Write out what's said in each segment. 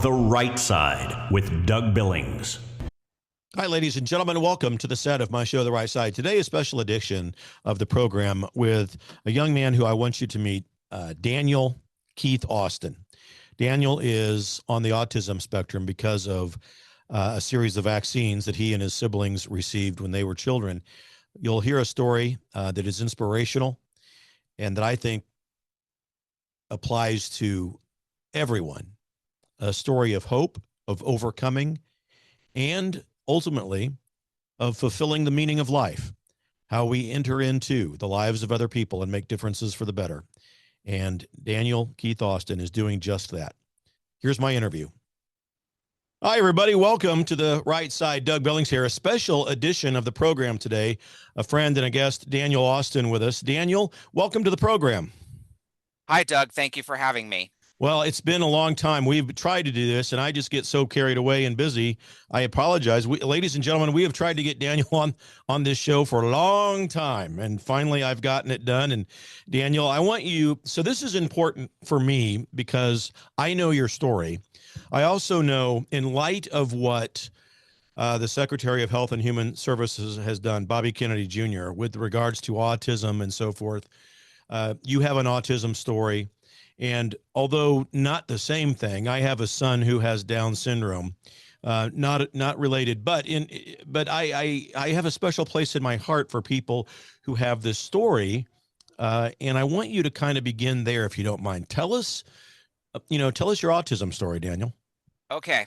The Right Side with Doug Billings. Hi, ladies and gentlemen. Welcome to the set of my show, The Right Side. Today, a special edition of the program with a young man who I want you to meet, Daniel Keith Austin. Daniel is on the autism spectrum because of a series of vaccines that he and his siblings received when they were children. You'll hear a story that is inspirational and that I think applies to everyone. A story of hope, of overcoming, and ultimately of fulfilling the meaning of life, how we enter into the lives of other people and make differences for the better. And Daniel Keith Austin is doing just that. Here's my interview. Hi, everybody. Welcome to The Right Side. Doug Billings here. A special edition of the program today. A friend and a guest, Daniel Austin, with us. Daniel, welcome to the program. Hi, Doug. Thank you for having me. Well, it's been a long time. We've tried to do this, and I just get so carried away and busy. I apologize. Ladies and gentlemen, we have tried to get Daniel on this show for a long time, and finally I've gotten it done. And Daniel, I want you, so this is important for me because I know your story. I also know, in light of what the Secretary of Health and Human Services has done, Bobby Kennedy Jr., with regards to autism and so forth, you have an autism story. And although not the same thing, I have a son who has Down syndrome, not related, but I have a special place in my heart for people who have this story, and I want you to kind of begin there, if you don't mind. Tell us your autism story, Daniel. Okay.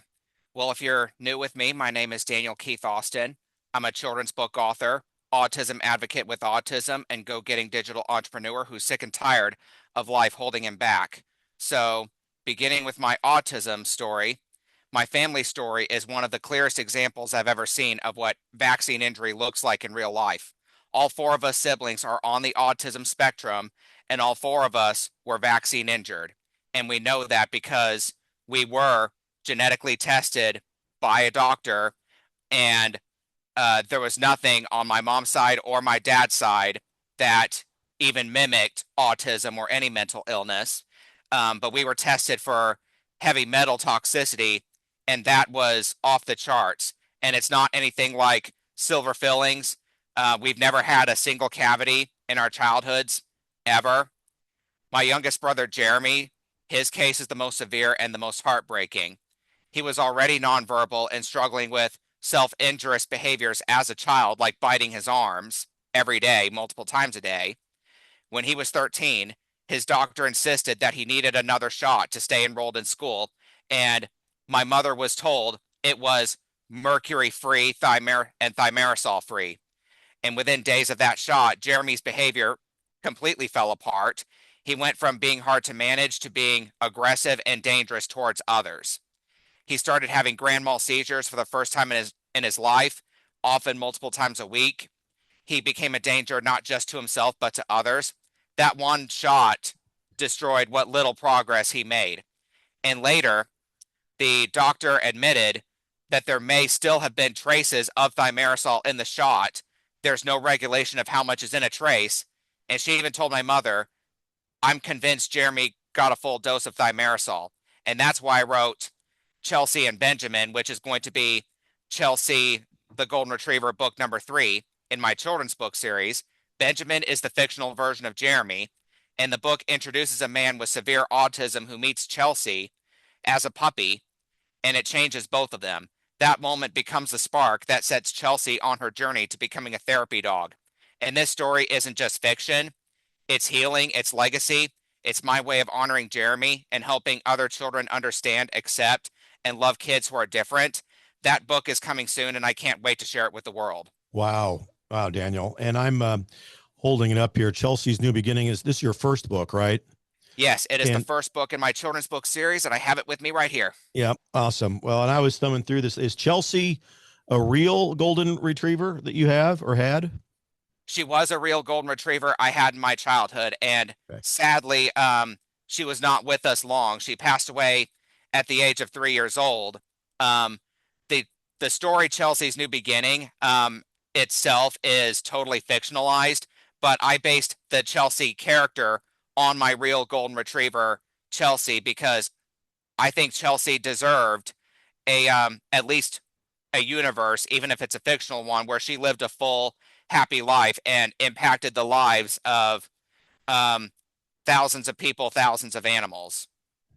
Well, if you're new with me, my name is Daniel Keith Austin. I'm a children's book author, autism advocate with autism, and go-getting digital entrepreneur who's sick and tired of life holding him back. So, beginning with my autism story, my family story is one of the clearest examples I've ever seen of what vaccine injury looks like in real life. All four of us siblings are on the autism spectrum, and all four of us were vaccine injured. And we know that because we were genetically tested by a doctor, and there was nothing on my mom's side or my dad's side that even mimicked autism or any mental illness. But we were tested for heavy metal toxicity, and that was off the charts. And it's not anything like silver fillings. We've never had a single cavity in our childhoods, ever. My youngest brother, Jeremy, his case is the most severe and the most heartbreaking. He was already nonverbal and struggling with self-injurious behaviors as a child, like biting his arms every day, multiple times a day. When he was 13, his doctor insisted that he needed another shot to stay enrolled in school, and my mother was told it was mercury-free and thimerosal-free. And within days of that shot, Jeremy's behavior completely fell apart. He went from being hard to manage to being aggressive and dangerous towards others. He started having grand mal seizures for the first time in his life, often multiple times a week. He became a danger not just to himself, but to others. That one shot destroyed what little progress he made. And later, the doctor admitted that there may still have been traces of thimerosal in the shot. There's no regulation of how much is in a trace. And she even told my mother, I'm convinced Jeremy got a full dose of thimerosal. And that's why I wrote Chelsea and Benjamin, which is going to be Chelsea, the Golden Retriever, book number 3 in my children's book series. Benjamin is the fictional version of Jeremy, and the book introduces a man with severe autism who meets Chelsea as a puppy, and it changes both of them. That moment becomes the spark that sets Chelsea on her journey to becoming a therapy dog. And this story isn't just fiction, it's healing, it's legacy. It's my way of honoring Jeremy and helping other children understand, accept, and love kids who are different. That book is coming soon, and I can't wait to share it with the world. Wow, Daniel. And I'm holding it up here. Chelsea's New Beginning. Is this your first book, right? Yes, it is the first book in my children's book series, and I have it with me right here. Yeah, awesome. Well, and I was thumbing through this. Is Chelsea a real golden retriever that you have or had? She was a real golden retriever I had in my childhood, and sadly, she was not with us long. She passed away at the age of 3 years old. The story Chelsea's New Beginning itself is totally fictionalized, but I based the Chelsea character on my real golden retriever, Chelsea, because I think Chelsea deserved a at least a universe, even if it's a fictional one, where she lived a full, happy life and impacted the lives of um, thousands of people, thousands of animals.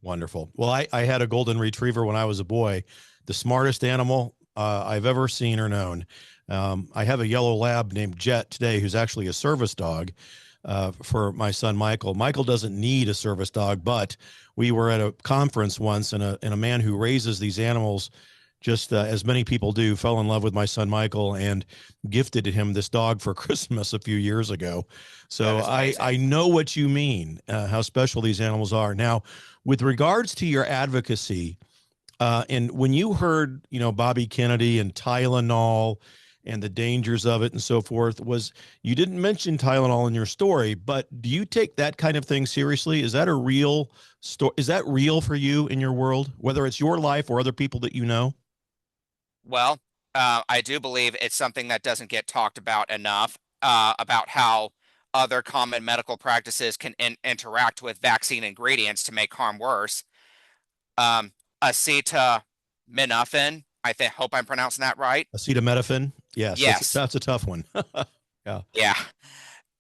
Wonderful. Well, I had a golden retriever when I was a boy, the smartest animal I've ever seen or known. I have a yellow lab named Jet today, who's actually a service dog for my son Michael. Michael doesn't need a service dog, but we were at a conference once, and a man who raises these animals, just as many people do, fell in love with my son Michael and gifted him this dog for Christmas a few years ago. That So is I amazing. know what you mean, how special these animals are. Now, with regards to your advocacy, and when you heard, Bobby Kennedy and Tylenol and the dangers of it and so forth, was you didn't mention Tylenol in your story, but do you take that kind of thing seriously? Is that a real story? Is that real for you in your world, whether it's your life or other people that you know? Well, I do believe it's something that doesn't get talked about enough, about how other common medical practices can interact with vaccine ingredients to make harm worse. Um, acetaminophen, hope I'm pronouncing that right. Acetaminophen. Yes, that's Yes. that's a tough one. Yeah, Yeah.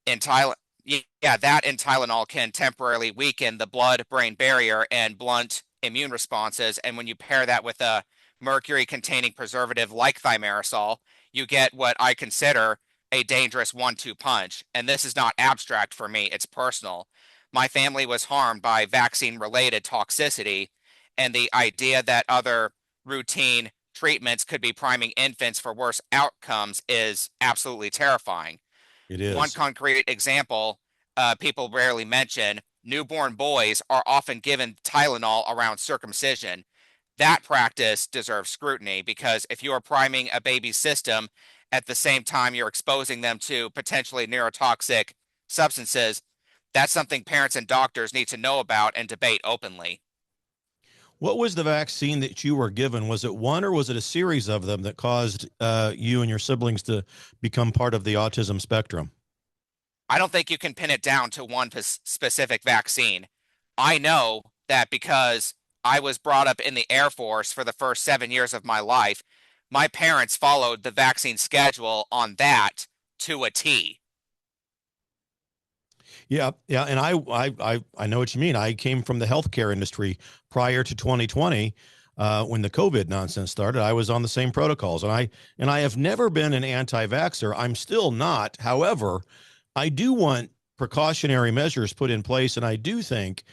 In Tylenol, yeah, that and Tylenol can temporarily weaken the blood-brain barrier and blunt immune responses. And when you pair that with a mercury-containing preservative like thimerosal, you get what I consider a dangerous one-two punch. And this is not abstract for me, it's personal. My family was harmed by vaccine-related toxicity, and the idea that other routine treatments could be priming infants for worse outcomes is absolutely terrifying. it One is. concrete example people rarely mention: newborn boys are often given Tylenol around circumcision. That practice deserves scrutiny because if you are priming a baby's system at the same time you're exposing them to potentially neurotoxic substances, that's something parents and doctors need to know about and debate openly. What was the vaccine that you were given? Was it one or was it a series of them that caused you and your siblings to become part of the autism spectrum? I don't think you can pin it down to one specific vaccine. I know that because I was brought up in the Air Force for the first 7 years of my life, my parents followed the vaccine schedule on that to a T. Yeah, yeah, and I know what you mean. I came from the healthcare industry prior to 2020, when the COVID nonsense started. I was on the same protocols, and I have never been an anti-vaxxer. I'm still not. However, I do want precautionary measures put in place, and I do think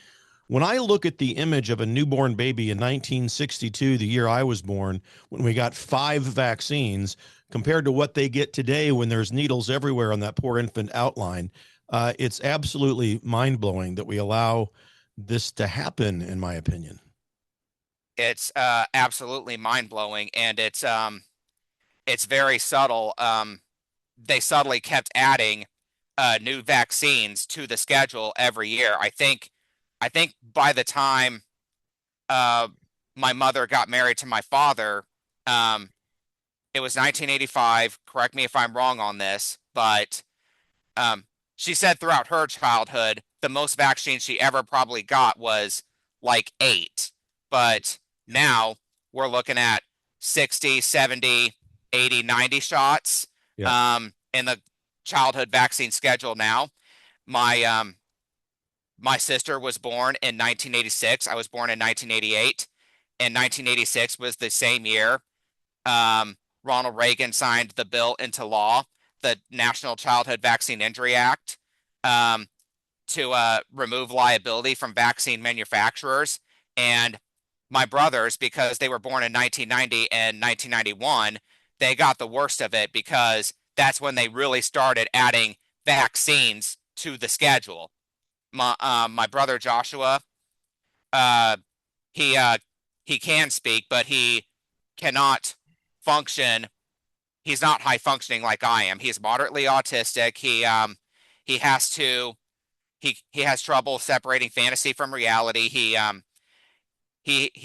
when I look at the image of a newborn baby in 1962, the year I was born, when we got 5 vaccines, compared to what they get today when there's needles everywhere on that poor infant outline, it's absolutely mind blowing that we allow this to happen, in my opinion. It's absolutely mind blowing, and it's very subtle. They subtly kept adding new vaccines to the schedule every year. I think by the time uh, my mother got married to my father, um, it was 1985. Correct me if I'm wrong on this, but um, she said throughout her childhood, the most vaccines she ever probably got was like 8. But now we're looking at 60, 70, 80, 90 shots Yeah. in the childhood vaccine schedule now. My my sister was born in 1986. I was born in 1988, and 1986 was the same year Ronald Reagan signed the bill into law, the National Childhood Vaccine Injury Act, um, to remove liability from vaccine manufacturers. And my brothers, because they were born in 1990 and 1991, they got the worst of it because that's when they really started adding vaccines to the schedule. My brother Joshua, uh, he uh, he can speak, but he cannot function. He's not high functioning like I am. He's moderately autistic. He has to he has trouble separating fantasy from reality. He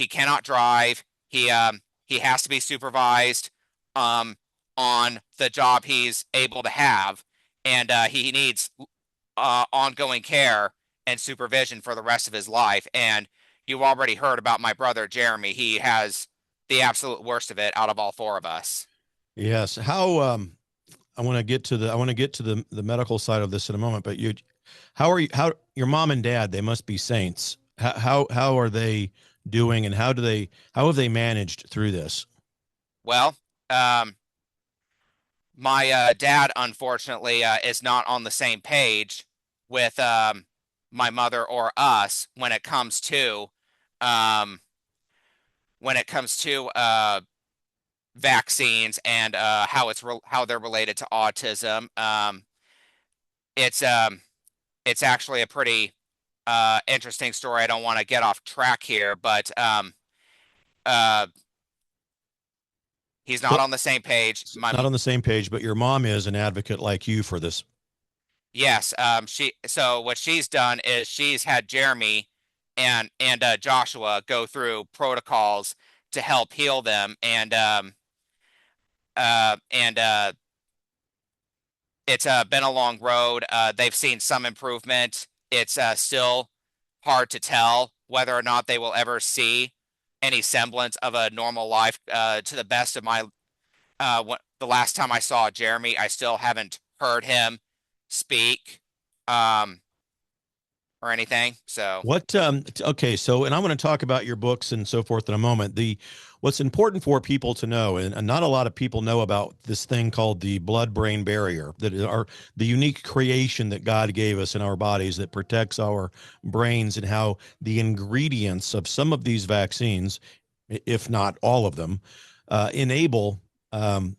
cannot drive. He has to be supervised um on the job he's able to have, and he needs ongoing care and supervision for the rest of his life. And you already heard about my brother Jeremy. He has the absolute worst of it out of all four of us. Yes. How I want to get to the medical side of this in a moment, but how are you how your mom and dad, they must be saints. How are they doing, and how have they managed through this? Well, um, my dad, unfortunately, is not on the same page with my mother or us um, when it comes to vaccines and how they're related to autism. It's um, it's actually a pretty interesting story. I don't want to get off track here, but uh, he's not So on the same page. not on the same page, but your mom is an advocate like you for this. Yes, so what she's done is she's had Jeremy and Joshua go through protocols to help heal them, and it's been a long road. They've seen some improvement. It's still hard to tell whether or not they will ever see any semblance of a normal life. To the best of my the last time I saw Jeremy, I still haven't heard him speak. Um, or anything. So, What okay, so and I want to talk about your books and so forth in a moment. The What's important for people to know, and not a lot of people know about this thing called the blood-brain barrier, that is the unique creation that God gave us in our bodies that protects our brains, and how the ingredients of some of these vaccines, if not all of them, enable um,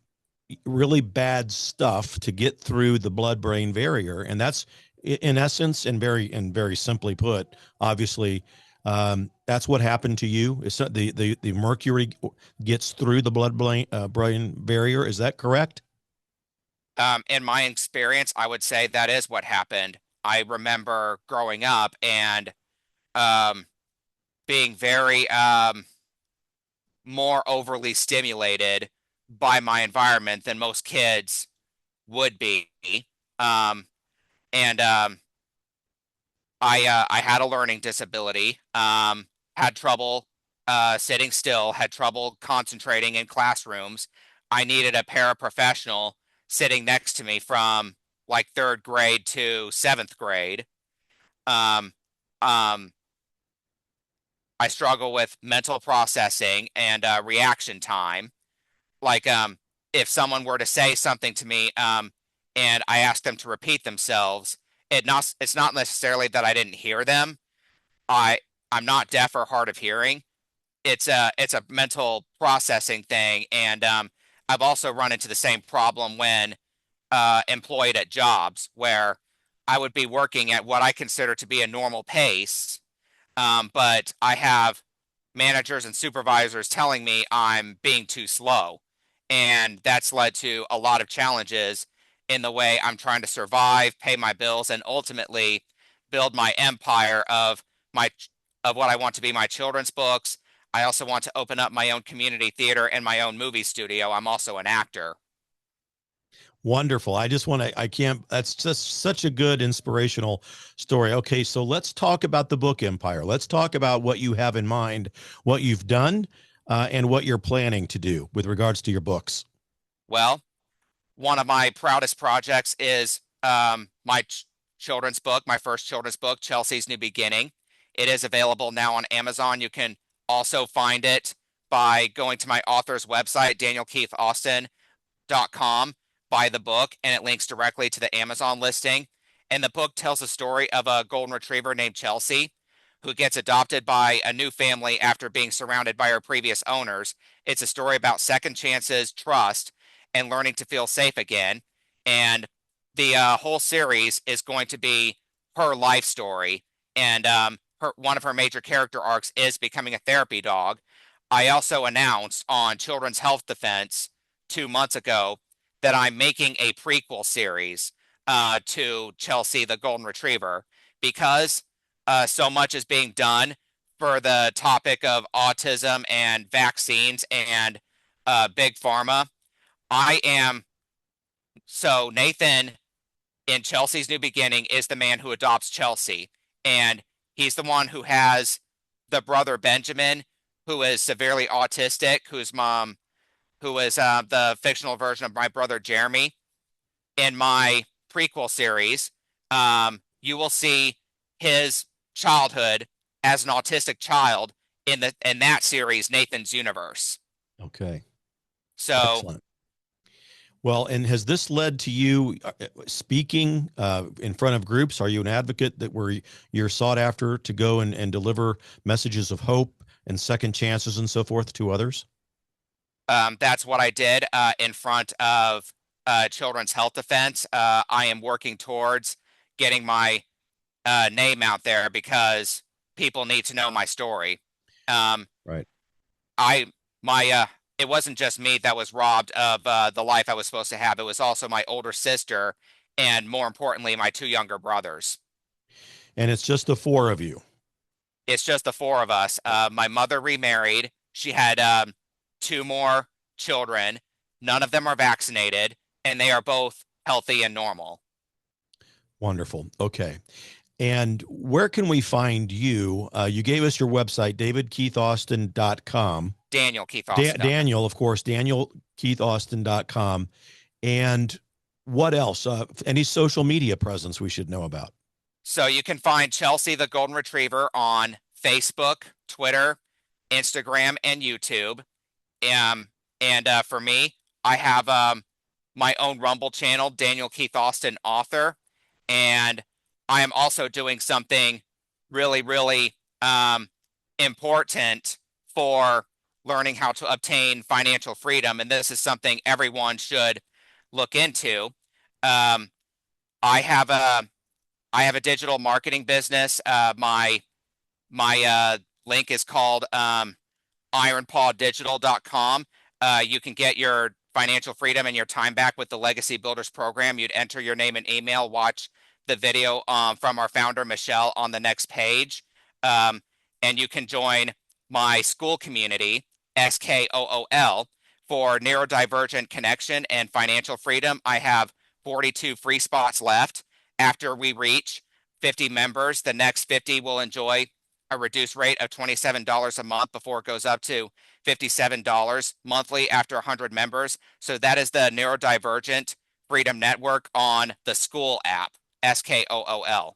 really bad stuff to get through the blood-brain barrier. And that's in essence, and very simply put, obviously, that's what happened to you. Is the mercury gets through the brain barrier. Is that correct? in my experience, I would say that is what happened. I remember growing up and um, being very more overly stimulated by my environment than most kids would be. Um, and I had a learning disability, had trouble sitting still, had trouble concentrating in classrooms. I needed a paraprofessional sitting next to me from like third grade to seventh grade. Um, um, I struggle with mental processing and reaction time. Like, if someone were to say something to me, and I asked them to repeat themselves, it's not necessarily that I didn't hear them. I I'm not deaf or hard of hearing. It's a mental processing thing, and I've also run into the same problem when employed at jobs where I would be working at what I consider to be a normal pace, but I have managers and supervisors telling me I'm being too slow. And that's led to a lot of challenges in the way I'm trying to survive, pay my bills, and ultimately build my empire my of what I want to be my children's books. I also want to open up my own community theater and my own movie studio. I'm also an actor. Wonderful. I just want to, I can't, that's just such a good inspirational story. Okay, so let's talk about the book empire. Let's talk about what you have in mind, what you've done, and what you're planning to do with regards to your books. Well, one of my proudest projects is my children's book, my first children's book, Chelsea's New Beginning. It is available now on Amazon. You can also find it by going to my author's website, danielkeithaustin.com, buy the book, and it links directly to the Amazon listing. And the book tells the story of a golden retriever named Chelsea who gets adopted by a new family after being surrounded by her previous owners. It's a story about second chances, trust, and learning to feel safe again. And the whole series is going to be her life story. And one of her major character arcs is becoming a therapy dog. I also announced on Children's Health Defense 2 months ago that I'm making a prequel series to Chelsea the Golden Retriever because so much is being done for the topic of autism and vaccines and big pharma. I am so Nathan in Chelsea's New Beginning is the man who adopts Chelsea, and he's the one who has the brother Benjamin, who is severely autistic, who is the fictional version of my brother Jeremy. In my prequel series, you will see his childhood as an autistic child in that series, Nathan's Universe. Okay. So Excellent. Well, and has this led to you speaking in front of groups? Are you an advocate that where you're sought after to go and deliver messages of hope and second chances and so forth to others? that's what I did in front of Children's Health Defense. I am working towards getting my name out there because people need to know my story. Um, Right. I my it wasn't just me that was robbed of the life I was supposed to have. It was also my older sister and more importantly, my two younger brothers. And it's just the four of you. It's just the four of us. My mother remarried. She had two more children. None of them are vaccinated, and they are both healthy and normal. Wonderful. Okay. And where can we find you? You gave us your website, davidkeithaustin.com. Daniel Keith Austin. Daniel, of course, danielkeithaustin.com. And what else? Any social media presence we should know about? So you can find Chelsea the Golden Retriever on Facebook, Twitter, Instagram, and YouTube. And for me, I have my own Rumble channel, Daniel Keith Austin Author, and I am also doing something really, really important for learning how to obtain financial freedom. And this is something everyone should look into. Um, I have a I have a digital marketing business. My link is called ironpawdigital.com. You can get your financial freedom and your time back with the Legacy Builders program. You'd enter your name and email, watch the video from our founder, Michelle, on the next page. Um, and you can join my school community, SKOOL, for neurodivergent connection and financial freedom. I have 42 free spots left. After we reach 50 members, the next 50 will enjoy a reduced rate of $27 a month before it goes up to $57 monthly after 100 members. So that is the Neurodivergent Freedom Network on the school app, SKOOL.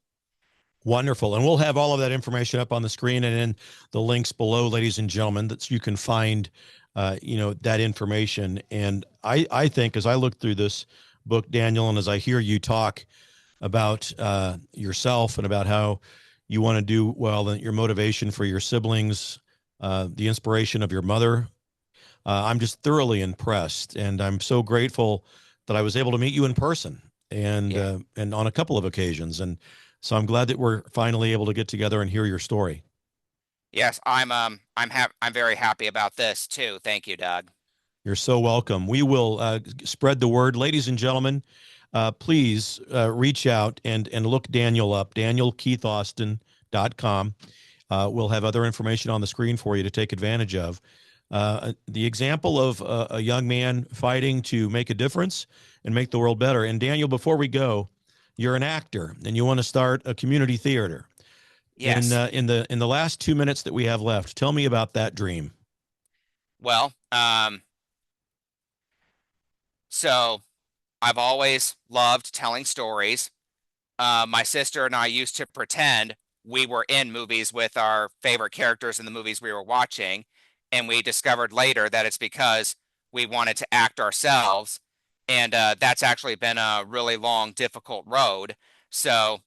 Wonderful. And we'll have all of that information up on the screen and in the links below, ladies and gentlemen, that you can find, that information. And I think as I look through this book, Daniel, and as I hear you talk about yourself and about how you want to do well, and your motivation for your siblings, the inspiration of your mother, I'm just thoroughly impressed. And I'm so grateful that I was able to meet you in person and on a couple of occasions. And so I'm glad that we're finally able to get together and hear your story. Yes, I'm very happy about this too. Thank you, Doug. You're so welcome. We will spread the word. Ladies and gentlemen, please reach out and look Daniel up, danielkeithaustin.com. We'll have other information on the screen for you to take advantage of. The example of a young man fighting to make a difference and make the world better. And Daniel, before we go, you're an actor and you want to start a community theater. Yes. In the last 2 minutes that we have left, tell me about that dream. Well, so I've always loved telling stories. My sister and I used to pretend we were in movies with our favorite characters in the movies we were watching. And we discovered later that it's because we wanted to act ourselves. And that's actually been a really long, difficult road. So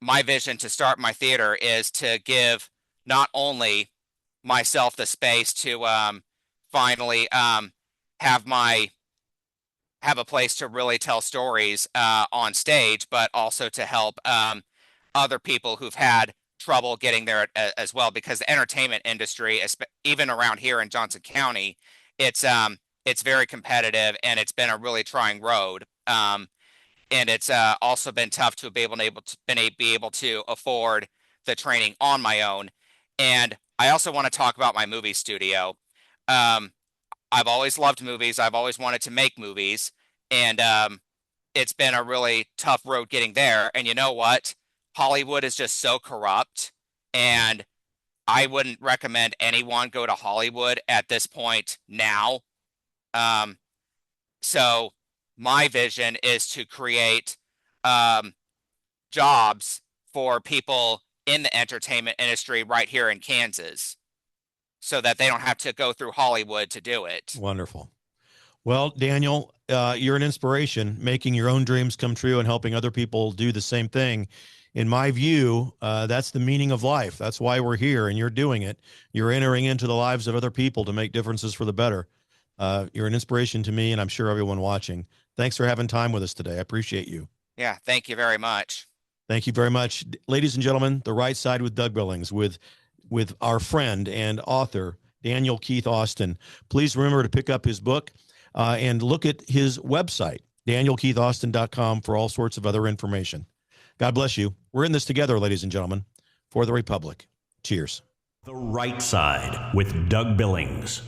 my vision to start my theater is to give not only myself the space to finally have my have a place to really tell stories on stage, but also to help other people who've had trouble getting there as well. Because the entertainment industry, even around here in Johnson County, it's very competitive and it's been a really trying road. And it's also been tough to be able to afford the training on my own. And I also want to talk about my movie studio. Um, I've always loved movies. I've always wanted to make movies, and it's been a really tough road getting there. And you know what? Hollywood is just so corrupt, and I wouldn't recommend anyone go to Hollywood at this point now. So my vision is to create jobs for people in the entertainment industry right here in Kansas so that they don't have to go through Hollywood to do it. Wonderful. Well, Daniel, you're an inspiration, making your own dreams come true and helping other people do the same thing. In my view, that's the meaning of life. That's why we're here, and you're doing it. You're entering into the lives of other people to make differences for the better. You're an inspiration to me, and I'm sure everyone watching. Thanks for having time with us today. I appreciate you. Yeah, thank you very much. Thank you very much. Ladies and gentlemen, The Right Side with Doug Billings with our friend and author, Daniel Keith Austin. Please remember to pick up his book and look at his website, danielkeithaustin.com, for all sorts of other information. God bless you. We're in this together, ladies and gentlemen, for the Republic. Cheers. The Right Side with Doug Billings.